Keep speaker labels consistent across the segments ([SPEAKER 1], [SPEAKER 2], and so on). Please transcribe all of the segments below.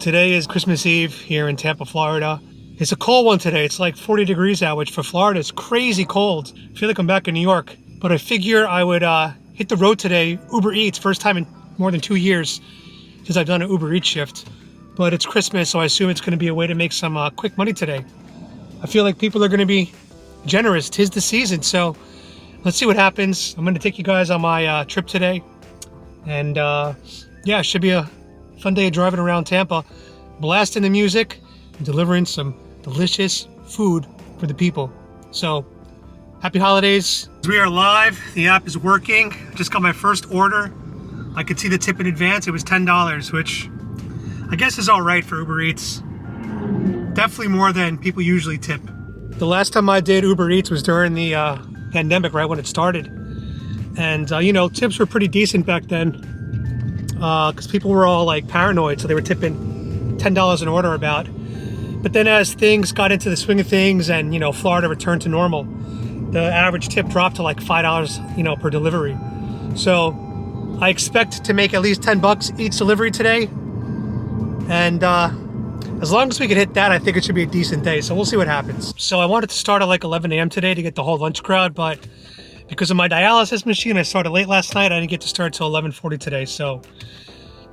[SPEAKER 1] Today is Christmas Eve here in Tampa, Florida. It's a cold one today. It's like 40 degrees out, which for Florida is crazy cold. I feel like I'm back in New York. But I figure I would hit the road today, Uber Eats, first time in more than 2 years since I've done an Uber Eats shift. But it's Christmas, so I assume it's going to be a way to make some quick money today. I feel like people are going to be generous. 'Tis the season, so let's see what happens. I'm going to take you guys on my trip today. And yeah, it should be a fun day of driving around Tampa, blasting the music and delivering some delicious food for the people. So, happy holidays. We are live. The app is working. Just got my first order. I could see the tip in advance. It was $10, which I guess is all right for Uber Eats. Definitely more than people usually tip. The last time I did Uber Eats was during the pandemic, right when it started. And, you know, tips were pretty decent back then. Because people were all like paranoid, so they were tipping $10 an order about. But then as things got into the swing of things and, you know, Florida returned to normal, the average tip dropped to like $5, you know, per delivery. So I expect to make at least $10 each delivery today. And as long as we can hit that, I think it should be a decent day. So we'll see what happens. So I wanted to start at like 11 a.m. today to get the whole lunch crowd, but because of my dialysis machine, I started late last night. I didn't get to start till 11:40 today. So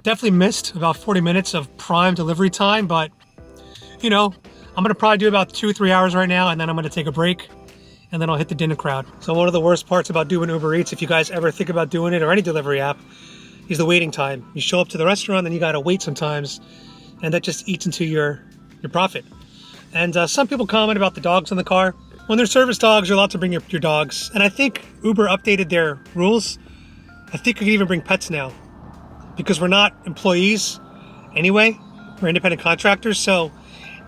[SPEAKER 1] definitely missed about 40 minutes of prime delivery time, but you know, I'm gonna probably do about 2-3 hours right now, and then I'm gonna take a break, and then I'll hit the dinner crowd. So one of the worst parts about doing Uber Eats, if you guys ever think about doing it or any delivery app, is the waiting time. You show up to the restaurant, then you gotta wait sometimes, and that just eats into your profit. And some people comment about the dogs in the car. When they're service dogs, you're allowed to bring your dogs. And I think Uber updated their rules. I think you can even bring pets now, because we're not employees anyway. We're independent contractors, so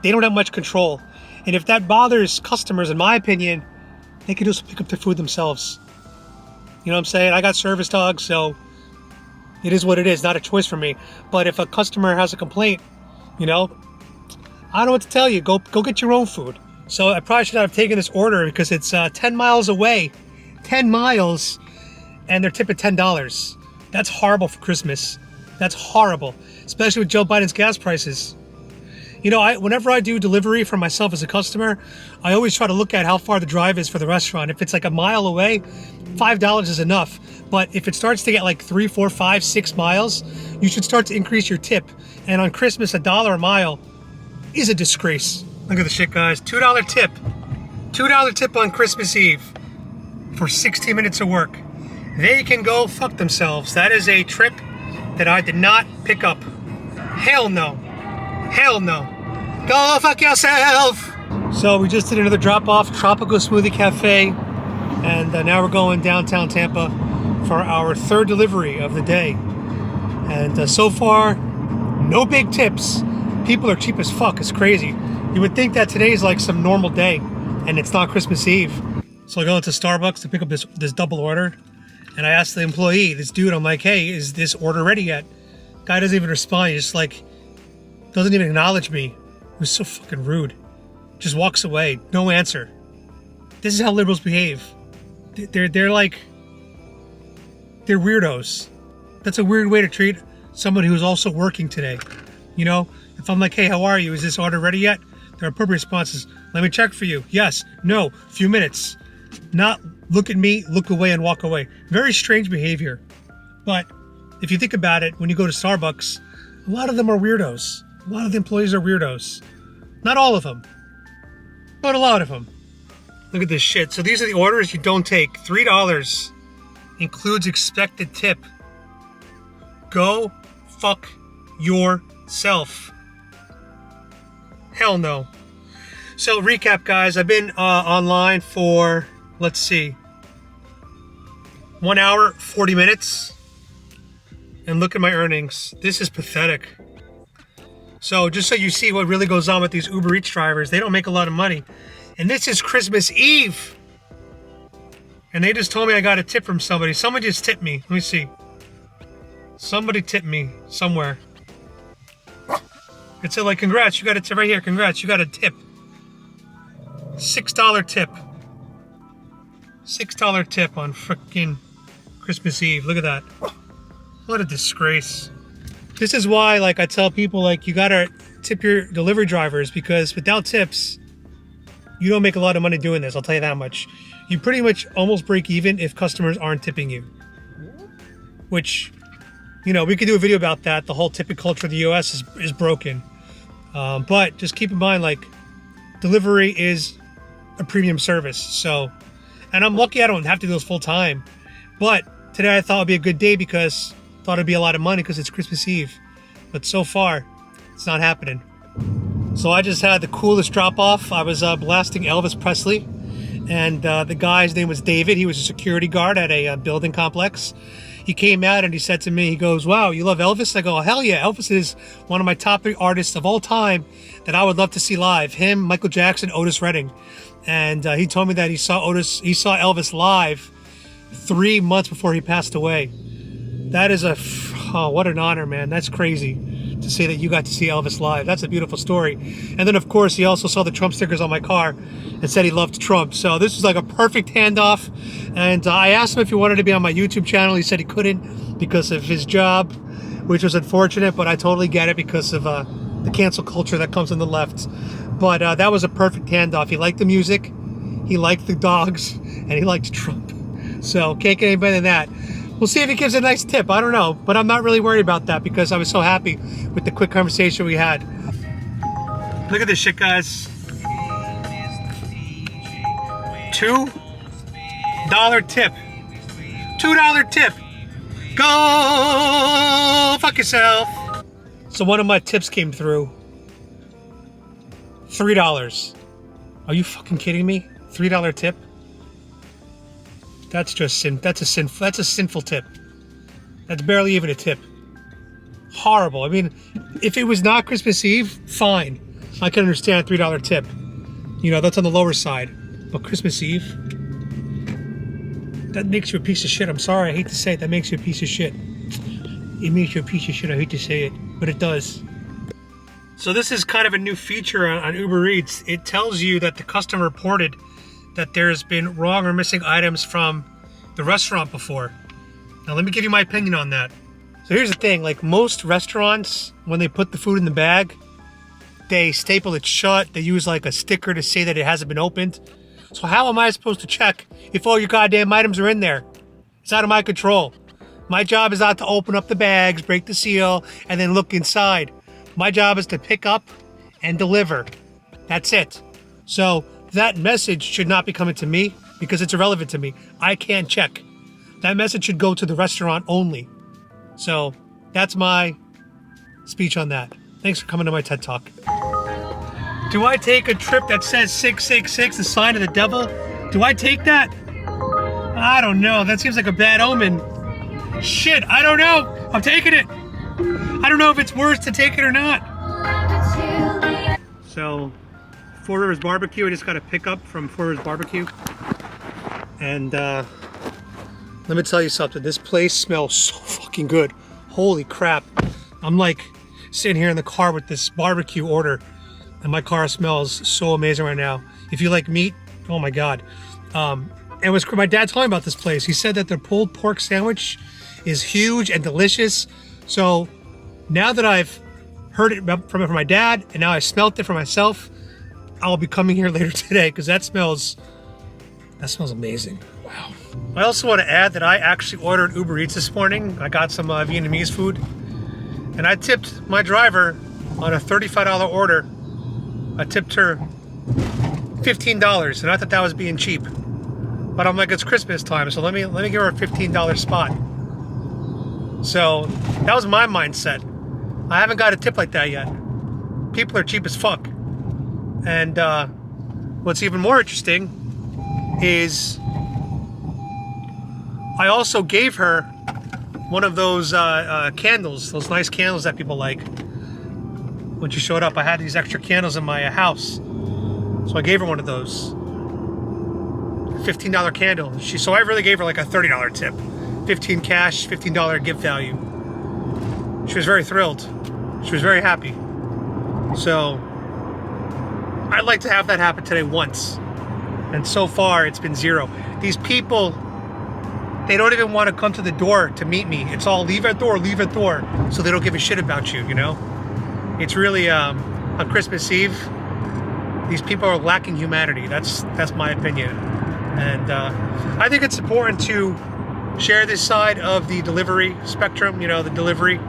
[SPEAKER 1] they don't have much control. And if that bothers customers, in my opinion, they can just pick up their food themselves. You know what I'm saying? I got service dogs, so it is what it is, not a choice for me. But if a customer has a complaint, you know, I don't know what to tell you. Go get your own food. So I probably should not have taken this order because it's 10 miles away. 10 miles, and they're tipping $10. That's horrible for Christmas. That's horrible, especially with Joe Biden's gas prices. You know, whenever I do delivery for myself as a customer, I always try to look at how far the drive is for the restaurant. If it's like a mile away, $5 is enough. But if it starts to get like 3, 4, 5, 6 miles, you should start to increase your tip. And on Christmas, $1 a mile is a disgrace. Look at the shit, guys. $2 tip. $2 tip on Christmas Eve for 60 minutes of work. They can go fuck themselves. That is a trip that I did not pick up. Hell no. Hell no. Go fuck yourself. So we just did another drop off, Tropical Smoothie Cafe. And now we're going downtown Tampa for our third delivery of the day. And so far, no big tips. People are cheap as fuck. It's crazy. You would think that today is like some normal day, and it's not Christmas Eve. So I go into Starbucks to pick up this double order, and I asked the employee, this dude, I'm like, hey, is this order ready yet? Guy doesn't even respond. He just like, doesn't even acknowledge me. It was so fucking rude. Just walks away. No answer. This is how liberals behave. They're like, they're weirdos. That's a weird way to treat somebody who's also working today. You know, if I'm like, hey, how are you? Is this order ready yet? Their appropriate response is, let me check for you. Yes, no, few minutes. Not look at me, look away, and walk away. Very strange behavior. But if you think about it, when you go to Starbucks, a lot of them are weirdos. A lot of the employees are weirdos. Not all of them, but a lot of them. Look at this shit. So these are the orders you don't take. $3 includes expected tip. Go fuck yourself. Hell no. So recap, guys. I've been online for, let's see, 1 hour, 40 minutes. And look at my earnings. This is pathetic. So just so you see what really goes on with these Uber Eats drivers, they don't make a lot of money. And this is Christmas Eve. And they just told me I got a tip from somebody. Somebody just tipped me. Let me see. Somebody tipped me somewhere. It said like, congrats, you got a tip right here. Congrats, you got a tip. $6 tip. $6 tip on frickin' Christmas Eve. Look at that. What a disgrace. This is why, like, I tell people, like, you gotta tip your delivery drivers, because without tips, you don't make a lot of money doing this. I'll tell you that much. You pretty much almost break even if customers aren't tipping you. Which, you know, we could do a video about that. The whole tipping culture of the US is broken. But just keep in mind, like, delivery is a premium service. So, and I'm lucky I don't have to do this full time. But today I thought it'd be a good day because I thought it'd be a lot of money because it's Christmas Eve. But so far, it's not happening. So I just had the coolest drop off. I was blasting Elvis Presley. And the guy's name was David. He was a security guard at a building complex. He came out and he said to me, he goes, "Wow, you love Elvis?" I go, "Hell yeah, Elvis is one of my top 3 artists of all time that I would love to see live. Him, Michael Jackson, Otis Redding." And he told me that he saw Elvis live 3 months before he passed away. That is what an honor, man. That's crazy to say that you got to see Elvis live. That's a beautiful story. And then, of course, he also saw the Trump stickers on my car and said he loved Trump. So this was like a perfect handoff. And I asked him if he wanted to be on my YouTube channel. He said he couldn't because of his job, which was unfortunate, but I totally get it because of the cancel culture that comes on the left. But that was a perfect handoff. He liked the music, he liked the dogs, and he liked Trump. So can't get any better than that. We'll see if he gives a nice tip. I don't know, but I'm not really worried about that because I was so happy with the quick conversation we had. Look at this shit, guys. $2 tip. $2 tip. Go fuck yourself. So one of my tips came through. $3. Are you fucking kidding me? $3 tip? That's just that's a sinful tip. That's barely even a tip. Horrible. I mean, if it was not Christmas Eve, fine. I can understand a $3 tip. You know, that's on the lower side. But Christmas Eve? That makes you a piece of shit. I'm sorry, I hate to say it. That makes you a piece of shit. It makes you a piece of shit. I hate to say it, but it does. So this is kind of a new feature on Uber Eats. It tells you that the customer reported that there's been wrong or missing items from the restaurant before. Now let me give you my opinion on that. So here's the thing, like most restaurants, when they put the food in the bag, they staple it shut. They use like a sticker to say that it hasn't been opened. So how am I supposed to check if all your goddamn items are in there? It's out of my control. My job is not to open up the bags, break the seal, and then look inside. My job is to pick up and deliver. That's it. So that message should not be coming to me because it's irrelevant to me. I can't check. That message should go to the restaurant only. So that's my speech on that. Thanks for coming to my TED Talk. Do I take a trip that says 666, the sign of the devil? Do I take that? I don't know. That seems like a bad omen. Shit, I don't know. I'm taking it. I don't know if it's worse to take it or not. So, Four Rivers Barbecue. I just got a pickup from Four Rivers Barbecue. And let me tell you something. This place smells so fucking good. Holy crap. I'm like sitting here in the car with this barbecue order. And my car smells so amazing right now. If you like meat, oh my God. It was my dad told me about this place. He said that their pulled pork sandwich is huge and delicious. So now that I've heard it from my dad and now I smelt it for myself, I'll be coming here later today because that smells amazing. Wow. I also want to add that I actually ordered Uber Eats this morning. I got some Vietnamese food and I tipped my driver on a $35 order. I tipped her $15 and I thought that was being cheap. But I'm like, it's Christmas time, so let me give her a $15 spot. So that was my mindset. I haven't got a tip like that yet. People are cheap as fuck. And what's even more interesting is I also gave her one of those candles, those nice candles that people like. When she showed up, I had these extra candles in my house. So I gave her one of those. $15 candle. So I really gave her like a $30 tip. 15 cash, $15 gift value. She was very thrilled. She was very happy. So I'd like to have that happen today once. And so far it's been zero. These people they don't even want to come to the door to meet me. It's all leave at door, so they don't give a shit about you, you know? It's really, on Christmas Eve, these people are lacking humanity. That's my opinion. And I think it's important to share this side of the delivery spectrum, you know, the delivery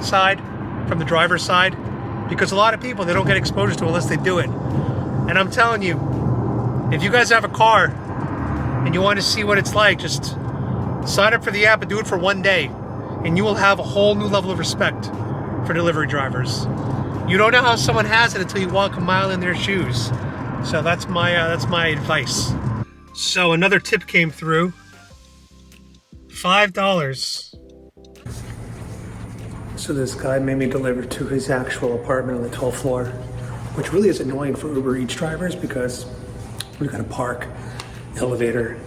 [SPEAKER 1] side from the driver's side, because a lot of people, they don't get exposure to it unless they do it. And I'm telling you, if you guys have a car and you want to see what it's like, just sign up for the app and do it for one day, and you will have a whole new level of respect for delivery drivers. You don't know how someone has it until you walk a mile in their shoes. So that's my advice. So another tip came through. $5. So this guy made me deliver to his actual apartment on the 12th floor, which really is annoying for Uber Eats drivers because we gotta park, elevator,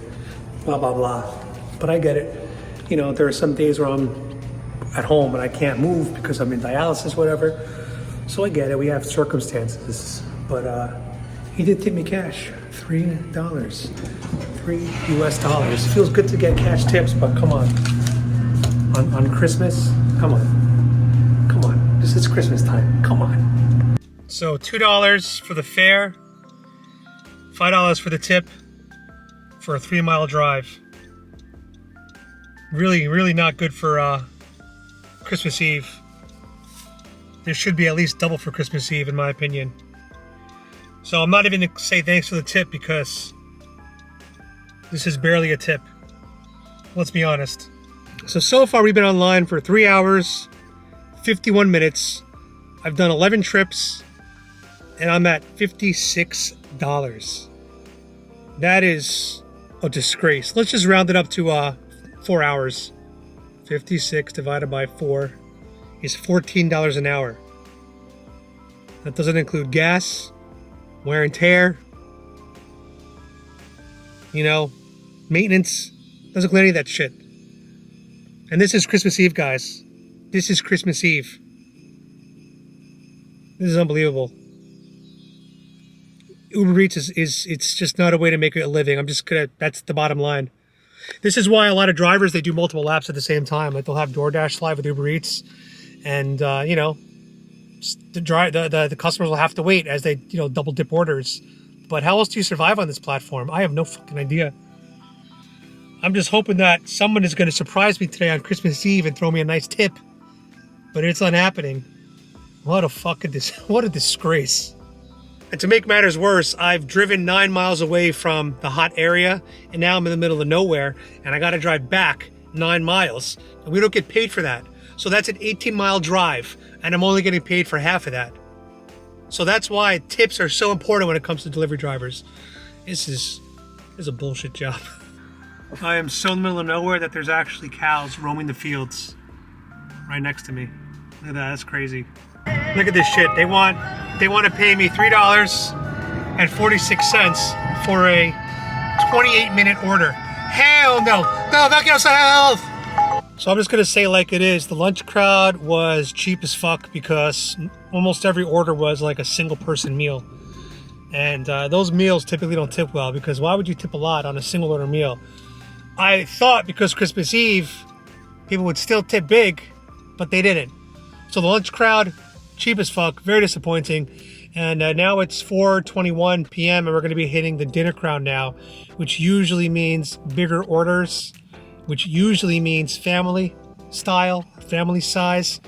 [SPEAKER 1] blah, blah, blah. But I get it. You know, there are some days where I'm at home and I can't move because I'm in dialysis, whatever. So I get it, we have circumstances. But he did tip me cash, $3. $3 US. Feels good to get cash tips, but come on. On Christmas, come on. Come on, this is Christmas time, come on. So $2 for the fare, $5 for the tip for a 3-mile drive. Really, really not good for Christmas Eve. There should be at least double for Christmas Eve, in my opinion. So I'm not even going to say thanks for the tip because this is barely a tip. Let's be honest. So far we've been online for 3 hours, 51 minutes. I've done 11 trips, and I'm at $56. That is a disgrace. Let's just round it up to 4 hours. 56 divided by 4 is $14 an hour. That doesn't include gas, wear and tear, you know, maintenance. Doesn't include any of that shit. And this is Christmas Eve, guys. This is Christmas Eve. This is unbelievable. Uber Eats it's just not a way to make a living. That's the bottom line. This is why a lot of drivers, they do multiple laps at the same time. Like they'll have DoorDash live with Uber Eats, and you know, the customers will have to wait as they, you know, double dip orders. But how else do you survive on this platform? I have no fucking idea. I'm just hoping that someone is going to surprise me today on Christmas Eve and throw me a nice tip, but it's not happening. What a disgrace. And to make matters worse, I've driven 9 miles away from the hot area, and now I'm in the middle of nowhere, and I got to drive back 9 miles, and we don't get paid for that. So that's an 18-mile drive, and I'm only getting paid for half of that. So that's why tips are so important when it comes to delivery drivers. This is a bullshit job. I am so in the middle of nowhere that there's actually cows roaming the fields right next to me. Look at that, that's crazy. Look at this shit. They want to pay me $3.46 for a 28-minute order. Hell no. No, not get outside health. So I'm just going to say like it is. The lunch crowd was cheap as fuck because almost every order was like a single person meal. And those meals typically don't tip well because why would you tip a lot on a single order meal? I thought because Christmas Eve, people would still tip big, but they didn't. So the lunch crowd, cheap as fuck, very disappointing. And now it's 4:21 p.m. and we're going to be hitting the dinner crowd now, which usually means bigger orders, which usually means family style, family size,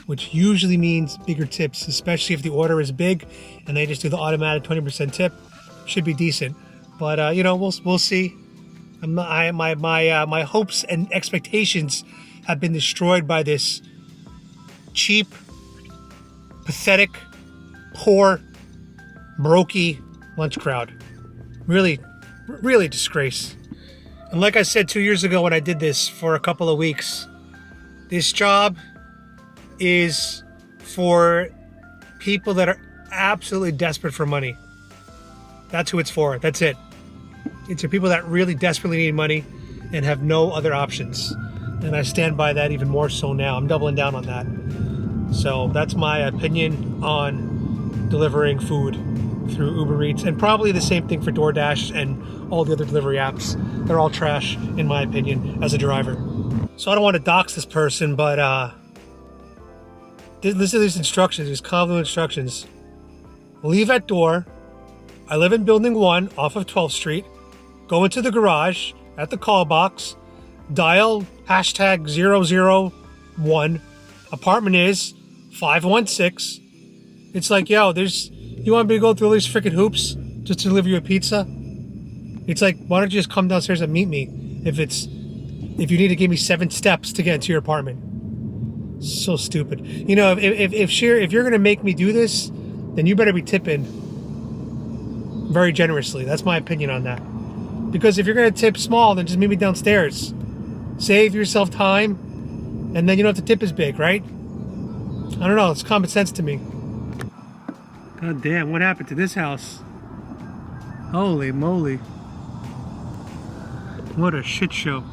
[SPEAKER 1] which usually means bigger tips, especially if the order is big and they just do the automatic 20% tip. Should be decent, but you know, we'll see. My hopes and expectations have been destroyed by this cheap, pathetic, poor, brokey lunch crowd. Really, really disgrace. And like I said 2 years ago when I did this for a couple of weeks, this job is for people that are absolutely desperate for money. That's who it's for. That's it. It's for people that really desperately need money and have no other options. And I stand by that even more so now. I'm doubling down on that. So that's my opinion on delivering food. through Uber Eats, and probably the same thing for DoorDash and all the other delivery apps. They're all trash, in my opinion, as a driver. So I don't want to dox this person, but listen to these instructions, these convoluted instructions. Leave at door. I live in building 1 off of 12th Street. Go into the garage at the call box. Dial #001. Apartment is 516. It's like, yo, you want me to go through all these freaking hoops just to deliver you a pizza? It's like, why don't you just come downstairs and meet me if you need to give me 7 steps to get into your apartment? So stupid. You know, if you're gonna make me do this, then you better be tipping very generously. That's my opinion on that. Because if you're gonna tip small, then just meet me downstairs. Save yourself time, and then you don't have to tip as big, right? I don't know, it's common sense to me. God damn, what happened to this house? Holy moly. What a shit show.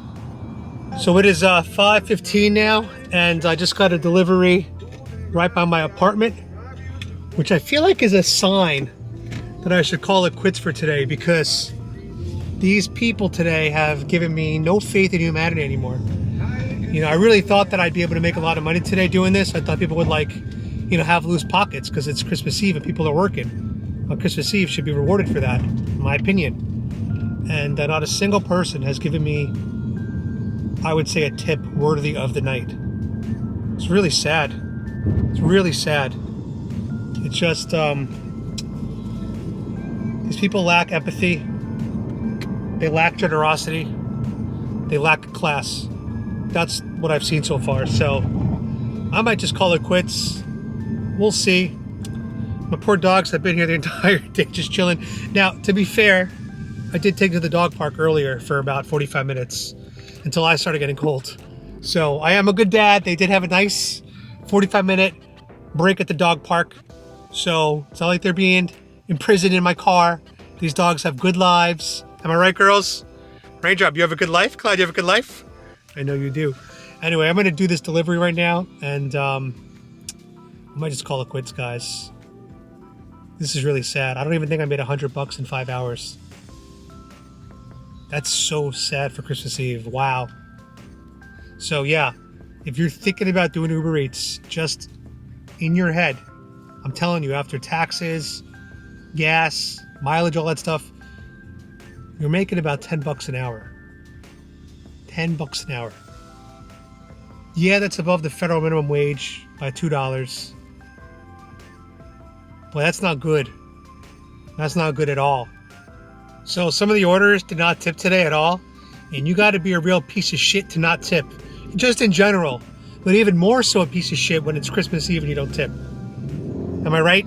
[SPEAKER 1] So it is 5:15 now, and I just got a delivery right by my apartment, which I feel like is a sign that I should call it quits for today, because these people today have given me no faith in humanity anymore. You know, I really thought that I'd be able to make a lot of money today doing this. I thought people would have loose pockets because it's Christmas Eve and people are working. On Christmas Eve should be rewarded for that, in my opinion. And not a single person has given me, I would say, a tip worthy of the night. It's really sad. It's really sad. It's just, these people lack empathy. They lack generosity. They lack class. That's what I've seen so far. So I might just call it quits. We'll see. My poor dogs have been here the entire day just chilling. Now, to be fair, I did take to the dog park earlier for about 45 minutes until I started getting cold. So I am a good dad. They did have a nice 45-minute break at the dog park. So it's not like they're being imprisoned in my car. These dogs have good lives. Am I right, girls? Raindrop, you have a good life? Cloud, you have a good life? I know you do. Anyway, I'm going to do this delivery right now, and I might just call it quits, guys. This is really sad. I don't even think I made $100 in 5 hours. That's so sad for Christmas Eve. Wow. So yeah, if you're thinking about doing Uber Eats, just in your head, I'm telling you, after taxes, gas, mileage, all that stuff, you're making about $10 an hour. $10 an hour. Yeah, that's above the federal minimum wage by $2. But that's not good. That's not good at all. So some of the orders did not tip today at all. And you got to be a real piece of shit to not tip. Just in general. But even more so a piece of shit when it's Christmas Eve and you don't tip. Am I right?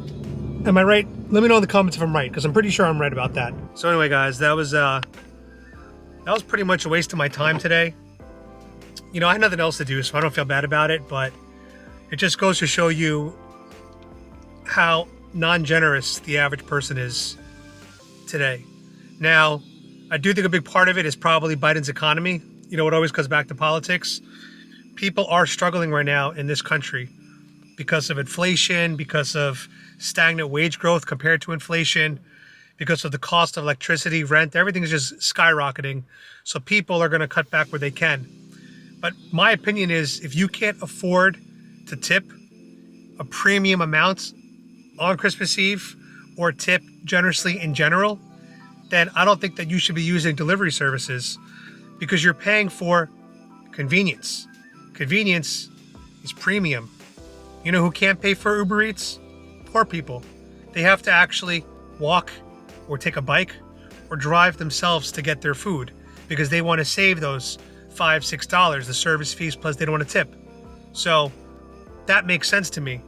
[SPEAKER 1] Am I right? Let me know in the comments if I'm right, because I'm pretty sure I'm right about that. So anyway, guys, that was pretty much a waste of my time today. You know, I had nothing else to do, so I don't feel bad about it, but it just goes to show you how non-generous the average person is today. Now, I do think a big part of it is probably Biden's economy. You know, it always comes back to politics. People are struggling right now in this country because of inflation, because of stagnant wage growth compared to inflation, because of the cost of electricity, rent, everything is just skyrocketing. So people are going to cut back where they can. But my opinion is, if you can't afford to tip a premium amount on Christmas Eve or tip generously in general, then I don't think that you should be using delivery services, because you're paying for convenience. Convenience is premium. You know who can't pay for Uber Eats? Poor people. They have to actually walk or take a bike or drive themselves to get their food because they want to save those $5, $6, the service fees, plus they don't want to tip. So that makes sense to me.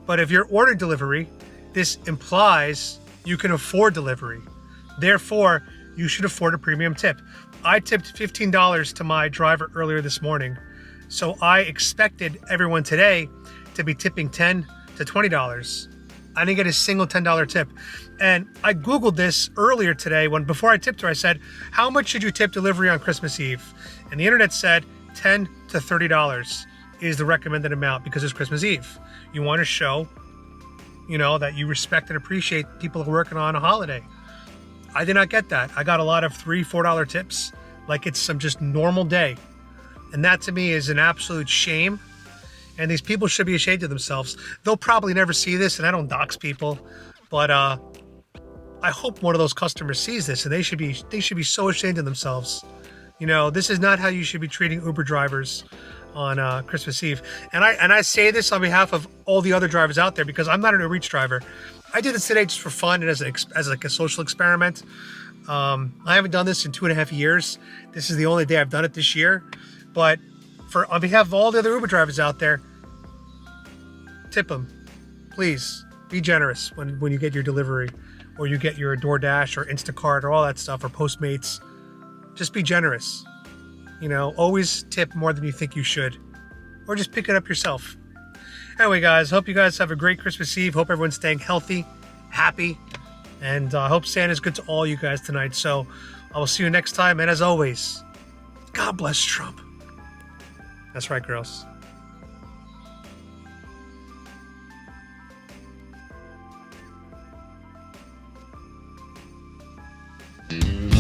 [SPEAKER 1] But if you're ordering delivery, this implies you can afford delivery. Therefore, you should afford a premium tip. I tipped $15 to my driver earlier this morning. So I expected everyone today to be tipping $10 to $20. I didn't get a single $10 tip. And I Googled this earlier today before I tipped her. I said, how much should you tip delivery on Christmas Eve? And the internet said $10 to $30 is the recommended amount because it's Christmas Eve. You want to show you know, that you respect and appreciate people who are working on a holiday. I did not get that. I got a lot of $3, $4 tips, like it's some just normal day. And that to me is an absolute shame. And these people should be ashamed of themselves. They'll probably never see this, and I don't dox people, but I hope one of those customers sees this, and they should be so ashamed of themselves. You know, this is not how you should be treating Uber drivers on Christmas Eve. And I say this on behalf of all the other drivers out there, because I'm not an Uber Eats driver. I did this today just for fun and as like a social experiment. I haven't done this in 2.5 years. This is the only day I've done it this year. But on behalf of all the other Uber drivers out there, tip them. Please be generous when you get your delivery, or you get your DoorDash or Instacart or all that stuff, or Postmates. Just be generous. You know, always tip more than you think you should, or just pick it up yourself. Anyway, guys, hope you guys have a great Christmas Eve. Hope everyone's staying healthy, happy, and I hope Santa's good to all you guys tonight. So I will see you next time. And as always, God bless Trump. That's right, girls.
[SPEAKER 2] Mm-hmm.